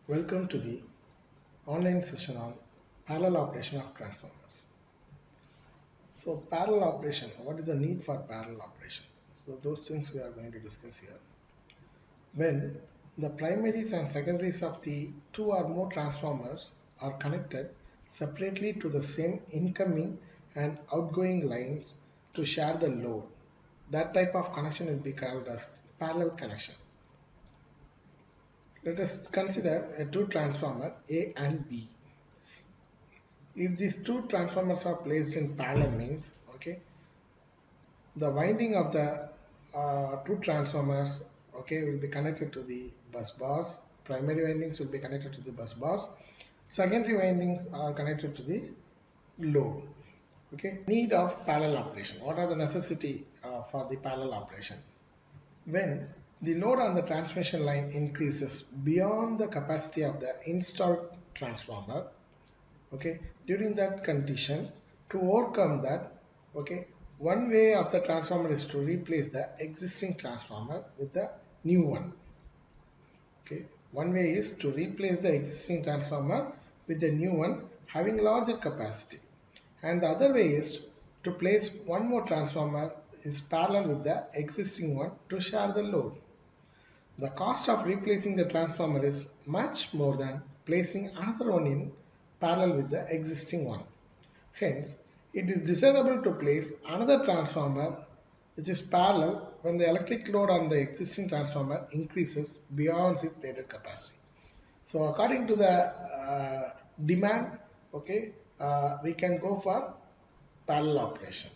Welcome to the online session on parallel operation of transformers. So parallel operation, what is the need for parallel operation? So those things we are going to discuss here. When the primaries and secondaries of the two or more transformers are connected separately to the same incoming and outgoing lines to share the load, that type of connection will be called as parallel connection. Let us consider a two transformer A and B. If these two transformers are placed in parallel means, the winding of the two transformers, will be connected to the bus bars. Primary windings will be connected to the bus bars. Secondary windings are connected to the load. Need of parallel operation. What are the necessity for the parallel operation? When the load on the transmission line increases beyond the capacity of the installed transformer, during that condition, to overcome that, one way of the transformer is to replace the existing transformer with the new one. One way is to replace the existing transformer with the new one having larger capacity, and the other way is to place one more transformer is parallel with the existing one to share the load. The cost of replacing the transformer is much more than placing another one in parallel with the existing one. Hence, it is desirable to place another transformer which is parallel when the electric load on the existing transformer increases beyond its rated capacity. So, according to the demand, we can go for parallel operation.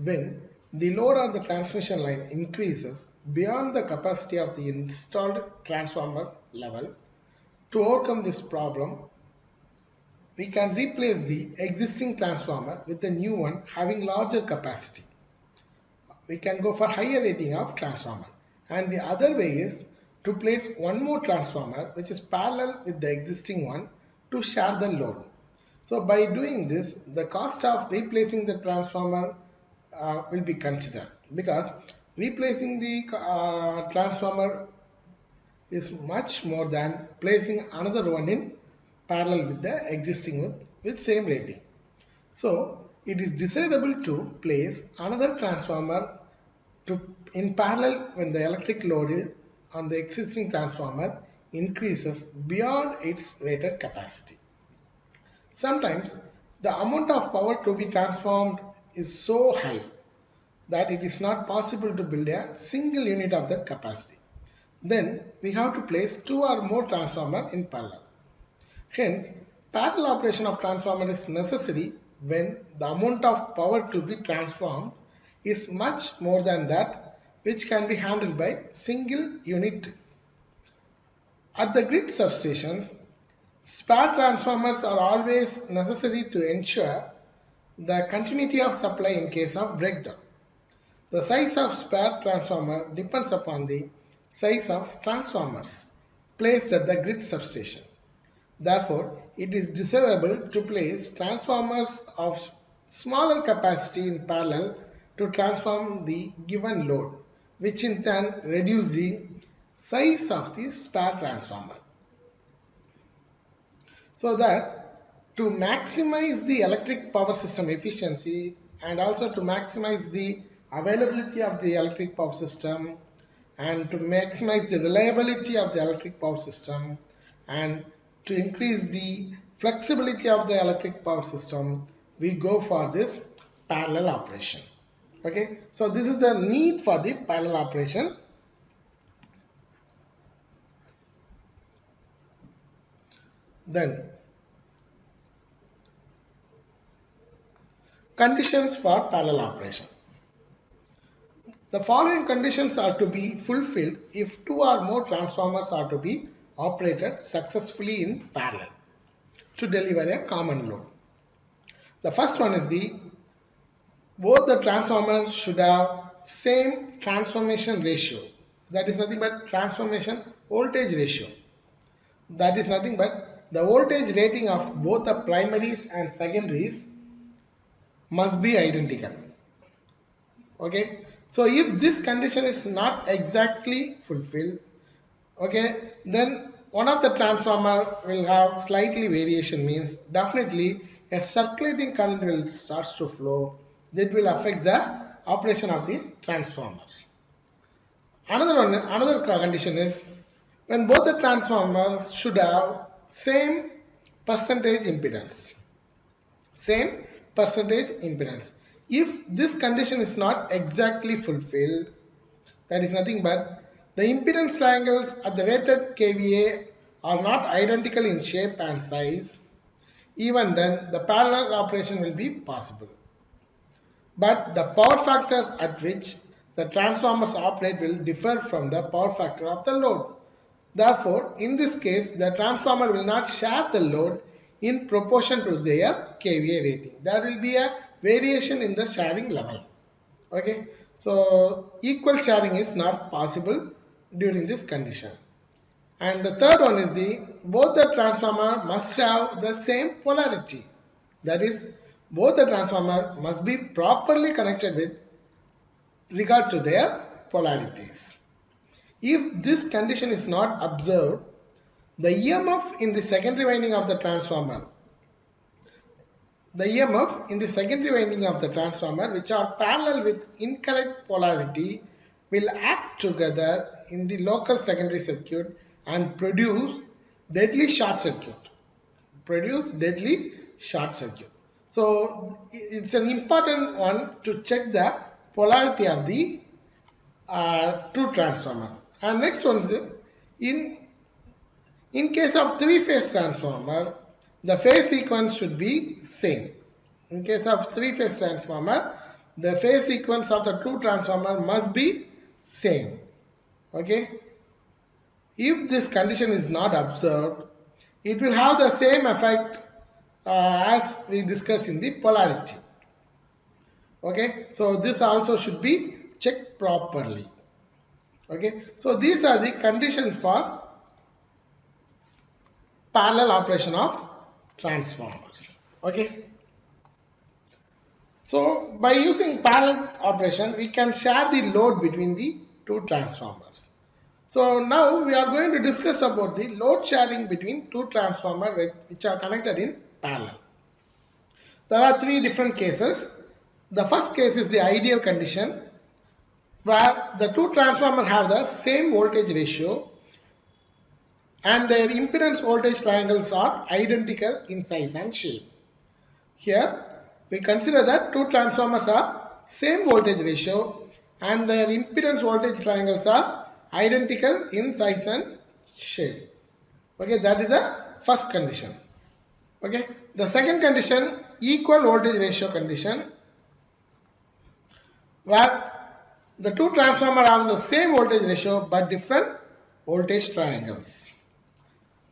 When the load on the transmission line increases beyond the capacity of the installed transformer level, to overcome this problem, we can replace the existing transformer with the new one having larger capacity. We can go for higher rating of transformer. And the other way is to place one more transformer which is parallel with the existing one to share the load. So by doing this, the cost of replacing the transformer will be considered, because replacing the transformer is much more than placing another one in parallel with the existing one with same rating. So it is desirable to place another transformer in parallel when the electric load on the existing transformer increases beyond its rated capacity. Sometimes the amount of power to be transformed is so high that it is not possible to build a single unit of that capacity. Then we have to place two or more transformers in parallel. Hence, parallel operation of transformer is necessary when the amount of power to be transformed is much more than that which can be handled by single unit. At the grid substations, spare transformers are always necessary to ensure the continuity of supply in case of breakdown. The size of spare transformer depends upon the size of transformers placed at the grid substation. Therefore, it is desirable to place transformers of smaller capacity in parallel to transform the given load, which in turn reduce the size of the spare transformer. So that to maximize the electric power system efficiency and also to maximize the availability of the electric power system and to maximize the reliability of the electric power system and to increase the flexibility of the electric power system, we go for this parallel operation. So this is the need for the parallel operation. Then conditions for parallel operation. The following conditions are to be fulfilled if two or more transformers are to be operated successfully in parallel to deliver a common load. The first one is both the transformers should have same transformation ratio. That is nothing but transformation voltage ratio. That is nothing but the voltage rating of both the primaries and secondaries must be identical. So if this condition is not exactly fulfilled, Okay, then one of the transformer will have slightly variation, means definitely a circulating current will starts to flow, that will affect the operation of the transformers. Another condition is when both the transformers should have same percentage impedance. Same percentage impedance. If this condition is not exactly fulfilled, that is nothing but the impedance triangles at the rated kVA are not identical in shape and size. Even then, the parallel operation will be possible. But the power factors at which the transformers operate will differ from the power factor of the load. Therefore, in this case, the transformer will not share the load in proportion to their kVA rating. There will be a variation in the sharing level. Okay, so equal sharing is not possible during this condition. And the third one is both the transformer must have the same polarity. That is, both the transformer must be properly connected with regard to their polarities. If this condition is not observed, the EMF in the secondary winding of the transformer, which are parallel with incorrect polarity, will act together in the local secondary circuit and produce deadly short circuit. So it's an important one to check the polarity of the two transformer. And next one is in case of three-phase transformer, the phase sequence should be same. In case of three-phase transformer, the phase sequence of the two transformer must be same. Okay. If this condition is not observed, it will have the same effect as we discussed in the polarity. Okay. So this also should be checked properly. Okay. So these are the conditions for parallel operation of transformers. Okay. So by using parallel operation, we can share the load between the two transformers. So now we are going to discuss about the load sharing between two transformers which are connected in parallel. There are three different cases. The first case is the ideal condition where the two transformers have the same voltage ratio and their impedance voltage triangles are identical in size and shape. Here we consider that two transformers have same voltage ratio and their impedance voltage triangles are identical in size and shape. Okay, that is the first condition. Okay, the second condition, equal voltage ratio condition, where the two transformers have the same voltage ratio but different voltage triangles.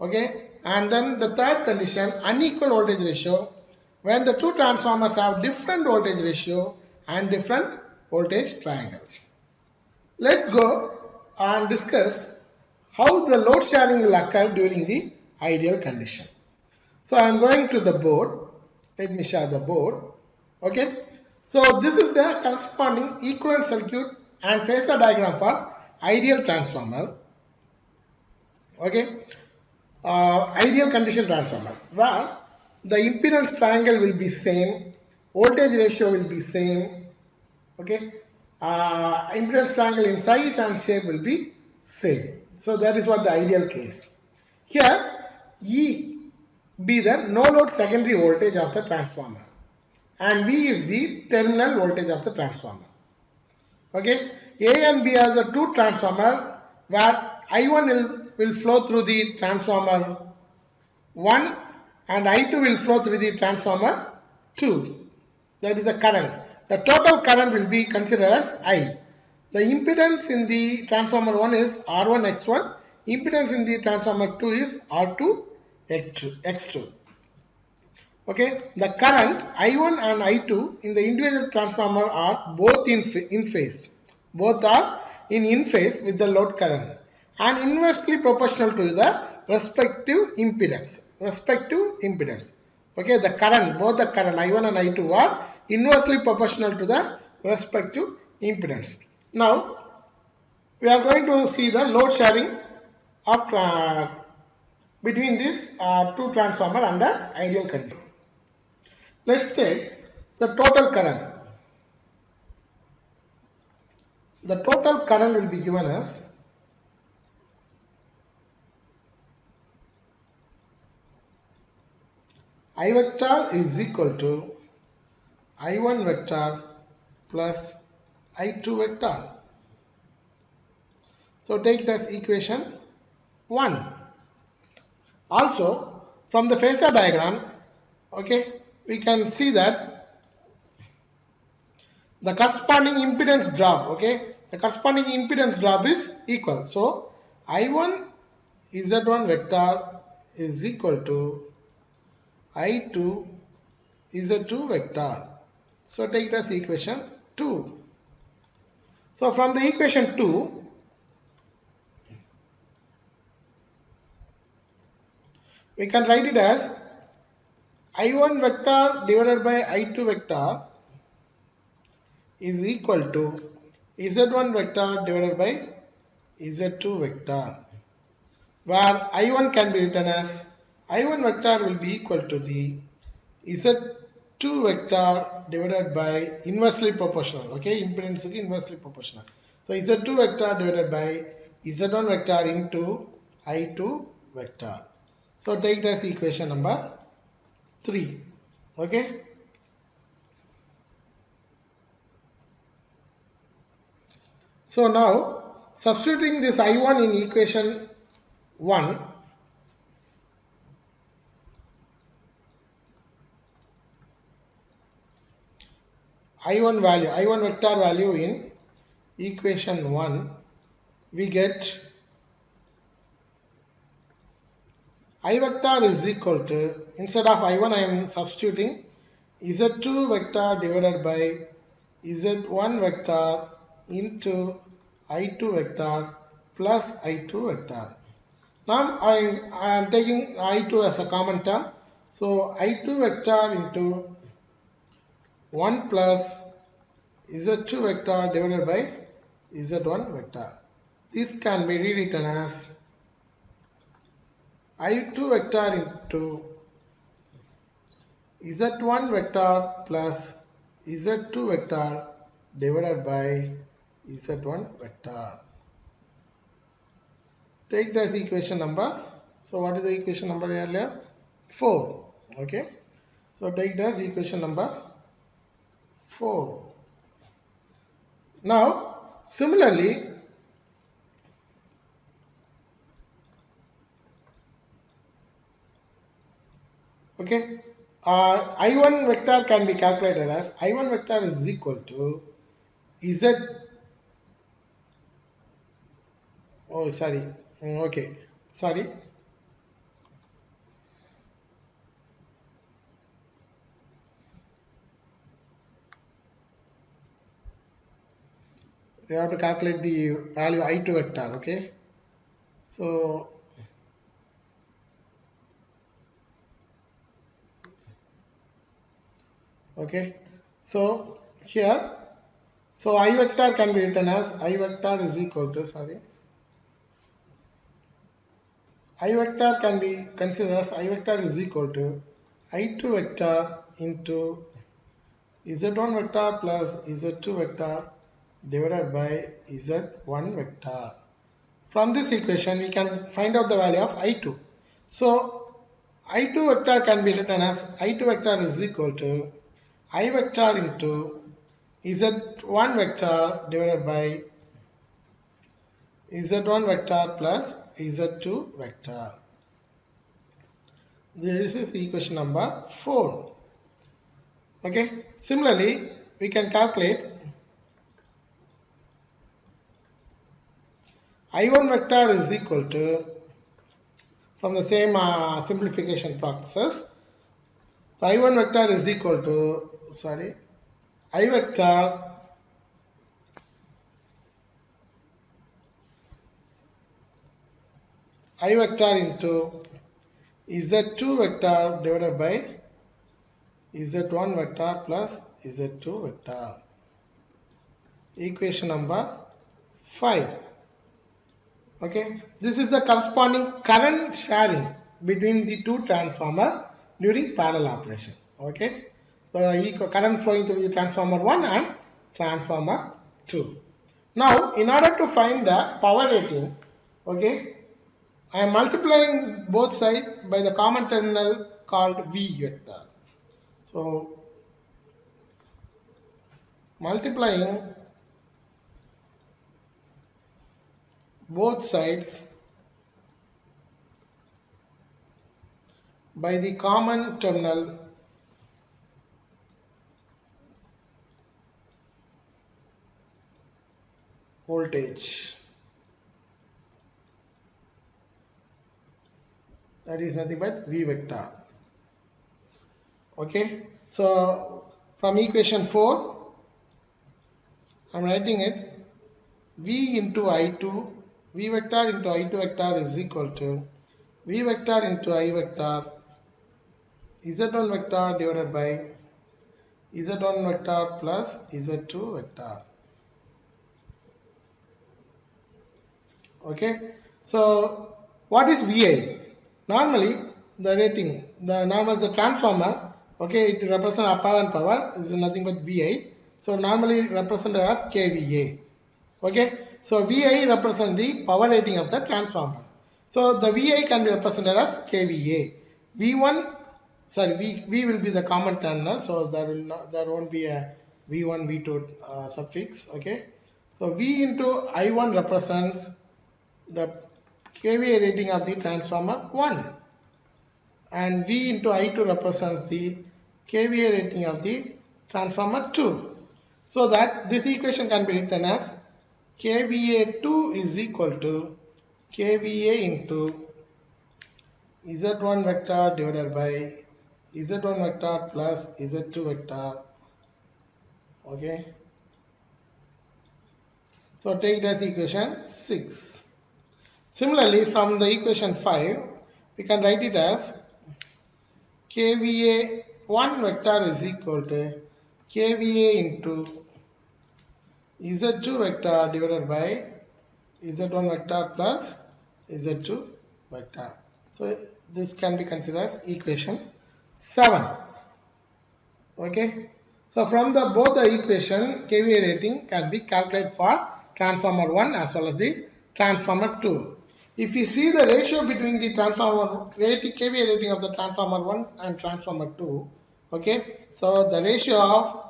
Okay, and then the third condition, unequal voltage ratio, when the two transformers have different voltage ratio and different voltage triangles. Let's go and discuss how the load sharing will occur during the ideal condition. So I am going to the board. Let me share the board. Okay. So this is the corresponding equivalent circuit and phasor diagram for ideal transformer. Okay. Ideal condition transformer where the impedance triangle will be same, voltage ratio will be same. Okay. Impedance triangle in size and shape will be same. So that is what the ideal case. Here E be the no load secondary voltage of the transformer and V is the terminal voltage of the transformer. Okay, A and B are the two transformer where I1 will flow through the transformer 1 and I2 will flow through the transformer 2. That is the current. The total current will be considered as I. The impedance in the transformer 1 is R1 X1. Impedance in the transformer 2 is R2 X2. Okay, the current I1 and I2 in the individual transformer are both in phase. Both are in phase with the load current and inversely proportional to the respective impedance. Okay, the current, both the current I1 and I2 are inversely proportional to the respective impedance. Now, we are going to see the load sharing of between these two transformer under ideal condition. Let's say the total current. The total current will be given as I vector is equal to I1 vector plus I2 vector. So take it as equation 1. Also, from the phasor diagram, okay, we can see that the corresponding impedance drop, okay, the corresponding impedance drop is equal. So I1 Z1 vector is equal to I2 Z2 vector. So take it as equation 2. So from the equation 2, we can write it as I1 vector divided by I2 vector is equal to Z1 vector divided by Z2 vector, where I1 can be written as I1 vector will be equal to the Z2 vector divided by inversely proportional, okay, impedance is inversely proportional. So Z2 vector divided by Z1 vector into I2 vector. So take it as equation number 3, okay. So now substituting this I1 in equation 1, I1 value, I1 vector value in equation 1, we get I vector is equal to, instead of I1 I am substituting Z2 vector divided by Z1 vector into I2 vector plus I2 vector. Now I am taking I2 as a common term. So I2 vector into 1 plus Z2 vector divided by Z1 vector. This can be rewritten as I2 vector into Z1 vector plus Z2 vector divided by Z1 vector. Take this equation number. So what is the equation number earlier? 4. Okay. So take this equation number 4. Now similarly, okay, I1 vector can be calculated as I1 vector is equal to Z. Oh, sorry. Okay. Sorry. We have to calculate the value I2 vector. Okay. So okay. So here, so I vector can be written as I vector is equal to, sorry, I vector can be considered as I vector is equal to I2 vector into Z1 vector plus Z2 vector divided by Z1 vector. From this equation, we can find out the value of I2. So I2 vector can be written as I2 vector is equal to I vector into Z1 vector divided by Z1 vector plus Z2 vector. This is equation number 4. Okay. Similarly, we can calculate I1 vector is equal to, from the same simplification process, so I1 vector is equal to, sorry, I vector into Z2 vector divided by Z1 vector plus Z2 vector. Equation number 5. Okay, this is the corresponding current sharing between the two transformer during parallel operation. Okay, the current flowing through the transformer 1 and transformer 2. Now, in order to find the power rating, okay, I am multiplying both sides by the common terminal called V vector. So, multiplying both sides by the common terminal voltage, that is nothing but V vector. Okay, so from equation 4 I am writing it V into I2, V vector into I2 vector is equal to V vector into I vector Z1 vector divided by Z1 vector plus Z2 vector. Okay, so what is VI? Normally the rating, the transformer, okay, it represents apparent power is nothing but VI. So normally represented as kVA. Okay, so VI represents the power rating of the transformer. So the VI can be represented as kVA. V1, sorry, V will be the common terminal, so there won't be a V1 V2 suffix. Okay, so V into I1 represents the kVA rating of the transformer 1, and V into I2 represents the kVA rating of the transformer 2. So that this equation can be written as kVA2 is equal to kVA into Z1 vector divided by Z1 vector plus Z2 vector. Okay, so take it as equation 6. Similarly, from the equation 5 we can write it as kVA1 vector is equal to kVA into Z2 vector divided by Z1 vector plus Z2 vector. So this can be considered as equation 7. Okay. So from the both the equation, kVA rating can be calculated for transformer 1 as well as the transformer 2. If you see the ratio between the transformer rating, kVA rating of the transformer 1 and transformer 2, okay, so the ratio of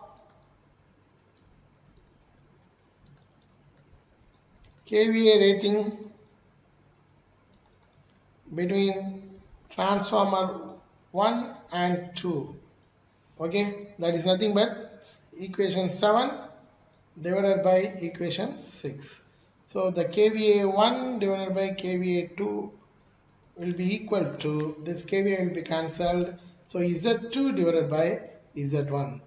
kVA rating between transformer 1 and 2, okay, that is nothing but equation 7 divided by equation 6. So the kVA1 divided by kVA2 will be equal to, this kVA will be cancelled, so Z2 divided by Z1.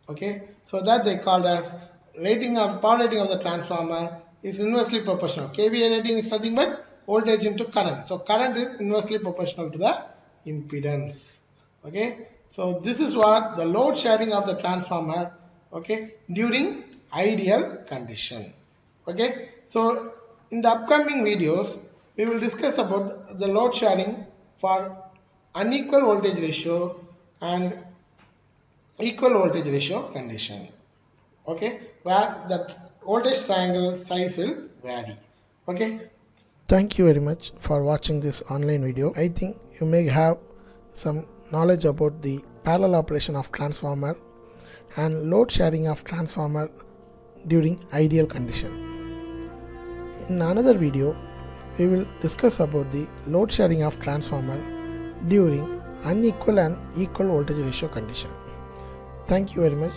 Okay, so that they called as power rating of the transformer is inversely proportional. kVA rating is nothing but voltage into current. So current is inversely proportional to the impedance. Okay, so this is what the load sharing of the transformer, okay, during ideal condition. Okay, so in the upcoming videos we will discuss about the load sharing for unequal voltage ratio and equal voltage ratio condition. Okay, where the voltage triangle size will vary. Okay, thank you very much for watching this online video. I think you may have some knowledge about the parallel operation of transformer and load sharing of transformer during ideal condition. In another video we will discuss about the load sharing of transformer during unequal and equal voltage ratio condition. Thank you very much